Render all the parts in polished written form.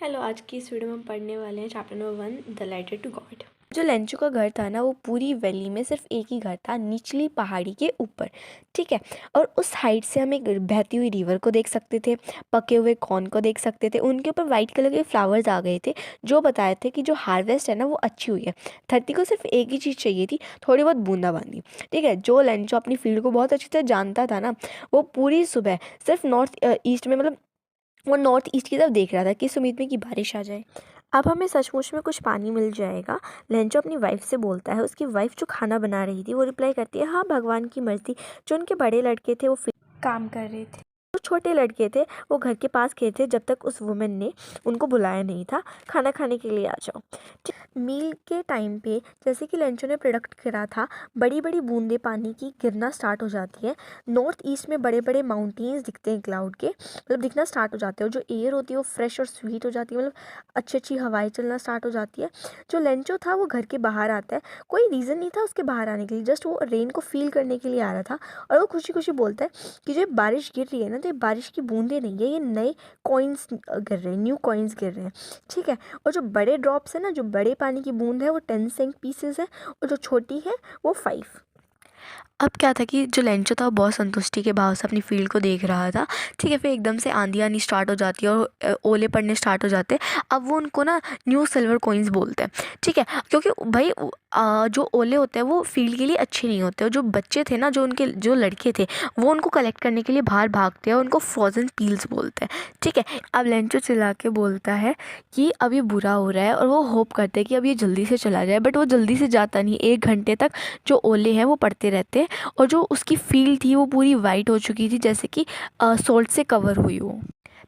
Hello, आज की इस वीडियो में हम पढ़ने वाले हैं chapter number 1 the letter to God. जो लेंचो का घर था ना, वो पूरी वैली में सिर्फ एक ही घर था, निचली पहाड़ी के ऊपर। ठीक है। और उस हाइट से हम एक बहती हुई रिवर को देख सकते थे, पके हुए कॉर्न को देख सकते थे, उनके ऊपर वाइट कलर के फ्लावर्स आ गए थे जो बताए थे कि जो हार्वेस्ट है ना वो अच्छी हुई है। धरती को सिर्फ एक ही चीज़ चाहिए थी, थोड़ी बहुत बूंदाबांदी। ठीक है। जो लेंचो अपनी फील्ड को बहुत अच्छी तरह जानता था ना, वो पूरी सुबह सिर्फ नॉर्थ ईस्ट में, मतलब वो नॉर्थ ईस्ट की तरफ देख रहा था, किस उम्मीद में कि बारिश आ जाए। अब हमें सचमुच में कुछ पानी मिल जाएगा, लेंचो अपनी वाइफ से बोलता है। उसकी वाइफ जो खाना बना रही थी वो रिप्लाई करती है, हाँ भगवान की मर्जी। जो उनके बड़े लड़के थे वो काम कर रहे थे। जो छोटे लड़के थे वो घर के पास गए थे जब तक उस वुमेन ने उनको बुलाया नहीं था, खाना खाने के लिए आ जाओ। मील के टाइम पे जैसे कि लेंचो ने प्रोडक्ट करा था, बड़ी बड़ी बूंदे पानी की गिरना स्टार्ट हो जाती है। नॉर्थ ईस्ट में बड़े बड़े माउंटेन्स दिखते हैं क्लाउड के, मतलब दिखना स्टार्ट हो जाते हैं। और जो एयर होती है वो फ्रेश और स्वीट हो जाती है, मतलब अच्छी अच्छी हवाएं चलना स्टार्ट हो जाती है। जो लेंचो था वो घर के बाहर आता है, कोई रीज़न नहीं था उसके बाहर आने के लिए, जस्ट वो रेन को फील करने के लिए आ रहा था। और वो खुशी खुशी बोलता है कि जो बारिश गिर रही है ना, तो ये बारिश की बूंदें नहीं है, ये नए कॉइन्स गिर रहे हैं, न्यू कॉइन्स गिर रहे हैं। ठीक है। और जो बड़े ड्रॉप्स है ना, जो बड़े पानी की बूंद है वो 10 सेंट पीसेस है, और जो छोटी है वो 5। अब क्या था कि जो लेंचो था वो बहुत संतुष्टि के भाव से अपनी फील्ड को देख रहा था। ठीक है। फिर एकदम से आंधी आनी स्टार्ट हो जाती है और ओले पड़ने स्टार्ट हो जाते हैं। अब वो उनको ना न्यू सिल्वर कॉइन्स बोलते हैं। ठीक है। क्योंकि भाई जो ओले होते हैं वो फील्ड के लिए अच्छे नहीं होते, और जो बच्चे थे ना, जो उनके जो लड़के थे, वो उनको कलेक्ट करने के लिए बाहर भागते हैं और उनको फ्रोजन पील्स बोलते हैं। ठीक है। अब लेंचो चिल्ला के बोलता है कि अब ये बुरा हो रहा है, और वो होप करते हैं कि अब ये जल्दी से चला जाए, बट वो जल्दी से जाता नहीं। 1 घंटे तक जो ओले हैं वो पड़ते रहते हैं, और जो उसकी फील्ड थी वो पूरी वाइट हो चुकी थी, जैसे कि सोल्ट से कवर हुई हो।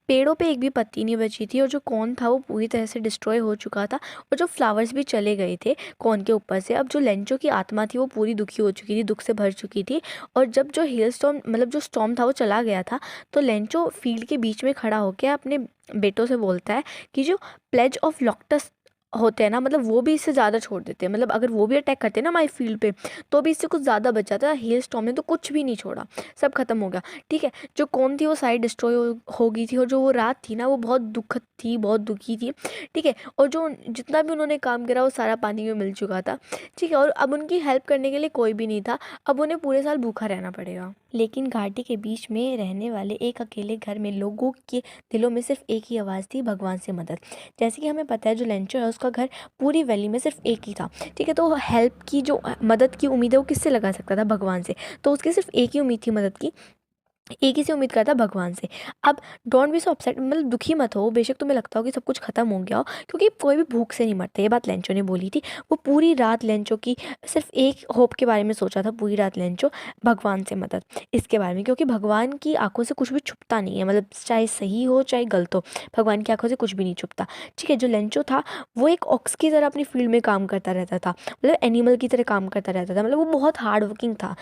पेड़ों पे एक भी पत्ती नहीं बची थी, और जो कॉर्न था वो पूरी तरह से डिस्ट्रॉय हो चुका था, और जो फ्लावर्स भी चले गए थे कॉर्न के ऊपर से। अब जो लेंचो की आत्मा थी वो पूरी दुखी हो चुकी थी, दुख से भर चुकी थी। और जब जो हेल स्टॉर्म, मतलब जो स्टॉर्म था वो चला गया था, तो लेंचो फील्ड के बीच में खड़ा होकर अपने बेटों से बोलता है कि जो प्लेज ऑफ लॉक्टस होते हैं ना, मतलब वो भी इससे ज़्यादा छोड़ देते हैं, मतलब अगर वो भी अटैक करते हैं ना हमारी फील्ड पे, तो भी इससे कुछ ज़्यादा बच जाता है। हेल स्टॉर्म ने तो कुछ भी नहीं छोड़ा, सब खत्म हो गया। ठीक है। जो कौन थी वो सारी डिस्ट्रॉय हो गई थी, और जो वो रात थी ना वो बहुत दुखद थी, बहुत दुखी थी। ठीक है। और जो जितना भी उन्होंने काम करा वो सारा पानी में मिल चुका था। ठीक है। और अब उनकी हेल्प करने के लिए कोई भी नहीं था, अब उन्हें पूरे साल भूखा रहना पड़ेगा। लेकिन घाटी के बीच में रहने वाले एक अकेले घर में लोगों के दिलों में सिर्फ एक ही आवाज़ थी, भगवान से मदद। जैसे कि हमें पता है जो लेंचो है उसका घर पूरी वैली में सिर्फ एक ही था। ठीक है। तो हेल्प की जो मदद की उम्मीद है वो किससे लगा सकता था? भगवान से। तो उसकी सिर्फ एक ही उम्मीद थी मदद की, एक ही से उम्मीद करता भगवान से। अब डोंट बी सो अपसेट, मतलब दुखी मत हो, बेशक तुम्हें लगता हो कि सब कुछ खत्म हो गया हो, क्योंकि कोई भी भूख से नहीं मरता। ये बात लेंचो ने बोली थी। वो पूरी रात लेंचो की सिर्फ एक होप के बारे में सोचा था, पूरी रात लेंचो, भगवान से मदद, इसके बारे में। क्योंकि भगवान की आंखों से कुछ भी छुपता नहीं है, मतलब चाहे सही हो चाहे गलत हो, भगवान की आंखों से कुछ भी नहीं छुपता। ठीक है। जो लेंचो था वो एक ऑक्स की तरह अपनी फील्ड में काम करता रहता था, मतलब एनिमल की तरह काम करता रहता था, मतलब वो बहुत हार्ड वर्किंग था।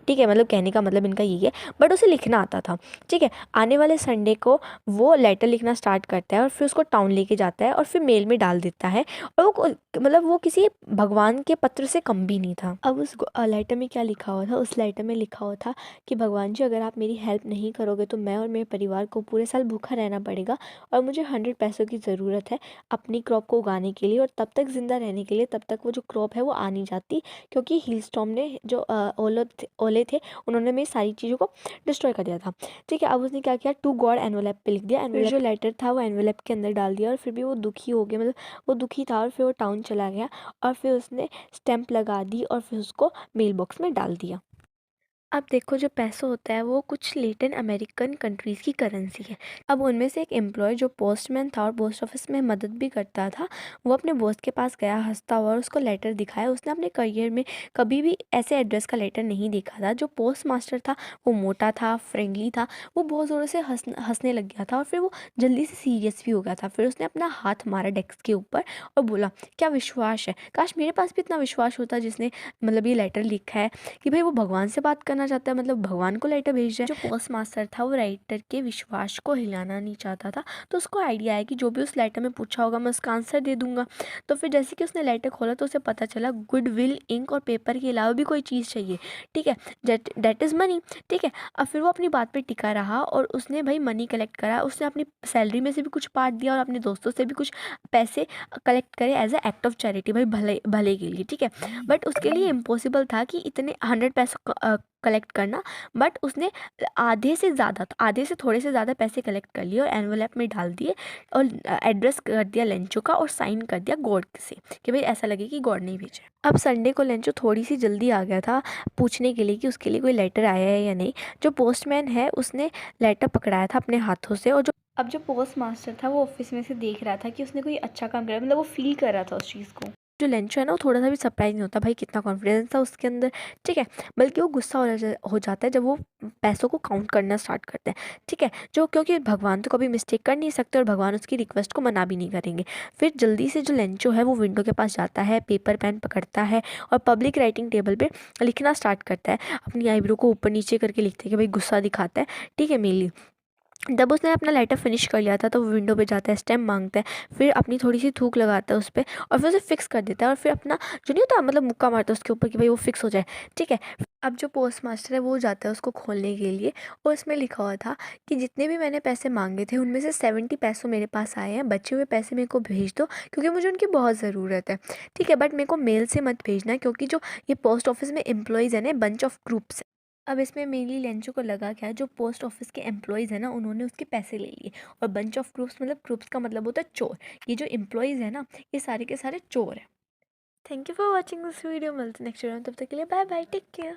ठीक है। मतलब कहने का मतलब इनका यही है, बट उसे लिखना आता था। ठीक है। आने वाले संडे को वो लेटर लिखना स्टार्ट करता है, और फिर उसको टाउन लेके जाता है, और फिर मेल में डाल देता है। और वो मतलब वो किसी भगवान के पत्र से कम भी नहीं था। अब उस लेटर में क्या लिखा हुआ था? उस लेटर में लिखा हुआ था कि भगवान जी, अगर आप मेरी हेल्प नहीं करोगे तो मैं और मेरे परिवार को पूरे साल भूखा रहना पड़ेगा, और मुझे 100 पैसों की ज़रूरत है अपनी क्रॉप को उगाने के लिए, और तब तक ज़िंदा रहने के लिए, तब तक वो जो क्रॉप है वो आ नहीं जाती, क्योंकि हील स्टॉर्म ने जो ओले थे उन्होंने मेरी सारी चीज़ों को डिस्ट्रॉय कर दिया था। ठीक है। अब उसने क्या किया, टू गॉड एनवेलप पे लिख दिया। फिर जो लेटर था वो एनवेलप के अंदर डाल दिया, और फिर भी वो दुखी हो गया, मतलब वो दुखी था, और फिर वो टाउन चला गया, और फिर उसने स्टैंप लगा दी, और फिर उसको मेल बॉक्स में डाल दिया। अब देखो, जो पैसा होता है वो कुछ लेटिन अमेरिकन कंट्रीज़ की करेंसी है। अब उनमें से एक एम्प्लॉय जो पोस्टमैन था और पोस्ट ऑफिस में मदद भी करता था, वो अपने बॉस के पास गया हंसता हुआ, और उसको लेटर दिखाया। उसने अपने करियर में कभी भी ऐसे एड्रेस का लेटर नहीं देखा था। जो पोस्ट मास्टर था वो मोटा था, फ्रेंडली था, वो बहुत ज़ोरों से हंसने लग गया था, और फिर वो जल्दी से सीरियस भी हो गया था। फिर उसने अपना हाथ मारा डेस्क के ऊपर और बोला, क्या विश्वास है, काश मेरे पास भी इतना विश्वास होता जिसने मतलब ये लेटर लिखा है कि भाई वो भगवान से बात करना करना चाहता है, मतलब भगवान को लेटर भेज रहा है। जो पोस्ट मास्टर था वो राइटर के विश्वास को हिलाना नहीं चाहता था, तो उसको आइडिया आया कि जो भी उस लेटर में पूछा होगा मैं उसका आंसर दे दूंगा। तो फिर जैसे कि उसने लेटर खोला तो उसे पता चला गुडविल, इंक और पेपर के अलावा भी कोई चीज़ चाहिए, ठीक है, डेट इज़ मनी, ठीक है। अब फिर वो अपनी बात पे टिका रहा और उसने भाई मनी कलेक्ट करा। उसने अपनी सैलरी में से भी कुछ पार्ट दिया और अपने दोस्तों से भी कुछ पैसे कलेक्ट करे as a act of charity, भाई भले भले के लिए, ठीक है। बट उसके लिए इम्पॉसिबल था कि इतने 100 पैसे कलेक्ट करना, बट उसने आधे से ज़्यादा, तो आधे से थोड़े से ज़्यादा पैसे कलेक्ट कर लिए और एनवेलप में डाल दिए और एड्रेस कर दिया लेंचो का और साइन कर दिया गॉड से कि भाई ऐसा लगे कि गॉड ने भेजा। अब संडे को लेंचो थोड़ी सी जल्दी आ गया था पूछने के लिए कि उसके लिए कोई लेटर आया है या नहीं। जो पोस्टमैन है उसने लेटर पकड़ाया था अपने हाथों से और जो पोस्ट मास्टर था वो ऑफिस में से देख रहा था कि उसने कोई अच्छा काम करा, मतलब वो फील कर रहा था उस चीज़ को। जो लेंचो है ना वो थोड़ा सा भी सरप्राइज नहीं होता भाई कितना कॉन्फिडेंस था उसके अंदर, ठीक है, बल्कि वो गुस्सा हो जाता है जब वो पैसों को काउंट करना स्टार्ट करते हैं, ठीक है, जो क्योंकि भगवान तो कभी मिस्टेक कर नहीं सकते और भगवान उसकी रिक्वेस्ट को मना भी नहीं करेंगे। फिर जल्दी से जो लेंचो है वो विंडो के पास जाता है, पेपर पेन पकड़ता है और पब्लिक राइटिंग टेबल पे लिखना स्टार्ट करता है। अपनी आईब्रो को ऊपर नीचे करके लिखते हैं कि भाई गुस्सा दिखाता है, ठीक है मेनली। जब उसने अपना लेटर फिनिश कर लिया था तो वो विंडो पे जाता है, स्टैम्प मांगता है, फिर अपनी थोड़ी सी थूक लगाता है उस पर और फिर उसे फिक्स कर देता है और फिर अपना जो नहीं होता मतलब मुक्का मारता है उसके ऊपर कि भाई वो फिक्स हो जाए, ठीक है। अब जो पोस्ट मास्टर है वो जाता है उसको खोलने के लिए और इसमें लिखा हुआ था कि जितने भी मैंने पैसे मांगे थे उनमें से 70 पैसों मेरे पास आए हैं, बचे हुए पैसे मेरे को भेज दो क्योंकि मुझे उनकी बहुत ज़रूरत है, ठीक है, बट मेरे को मेल से मत भेजना क्योंकि जो ये पोस्ट ऑफिस में एम्प्लॉयज़ है ना बंच ऑफ ग्रुप्स। अब इसमें मेनली लेंचो को लगा क्या जो पोस्ट ऑफिस के एम्प्लॉयज़ हैं ना उन्होंने उसके पैसे ले लिए और बंच ऑफ ग्रुप्स मतलब ग्रुप्स का मतलब होता है चोर। ये जो एम्प्लॉयज़ है ना ये सारे के सारे चोर हैं। Thank you for watching this video, मिलते हैं नेक्स्ट वीडियो में, तब तक के लिए बाय बाय, टेक केयर।